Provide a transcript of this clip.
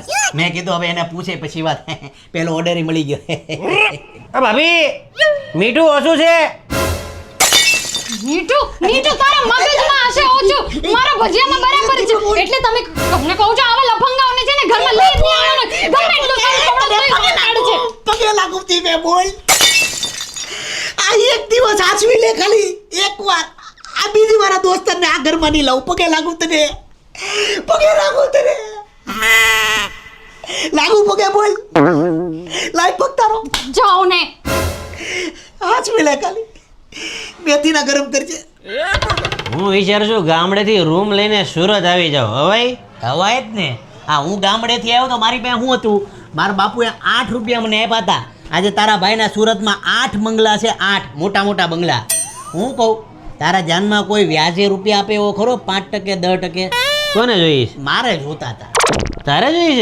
ચાલ મેં કીધું હવે એને પૂછે પછી વાત પેલો ઓર્ડર મળી ગયો ભાભી મીઠું ઓછું છે મીઠું તારા મગજમાં હશે ઓછું મારા ભજીયામાં બરાબર છે એટલે તમે તમને કહું છું આવા લફંગાઓને છે ને ઘરમાં લઈ જ નહીં આવવાનો ગમે એટલું કાઢે છે પગે લાગુ તી મે બોલ આ એક દિવસ આસવી લે ખાલી એકવાર આ બીજી મારા દોસ્તને આ ઘરમાં નહીં લાવું પગે લાગુ તને લાગુ પગે બોલ લાઈ પગ તારો જાઓ ને આસવી લે ખાલી મેથીના ગરમ કરજે હું વિચારું છું ગામડેથી રૂમ લઈને સુરત આવી જાવ હવાઈ હવાય જ ને હા હું ગામડેથી આવ્યો તો મારી પાસે શું હતું મારા બાપુએ 8 રૂપિયા મને આપ્યા હતા આજે તારા ભાઈના સુરતમાં 8 બંગલા છે 8 મોટા મોટા બંગલા હું કહું તારા જાનમાં કોઈ વ્યાજે રૂપિયા આપે એવો ખરો 5% 10% કોને જોઈશ મારે જોતા હતા તારે જોઈશ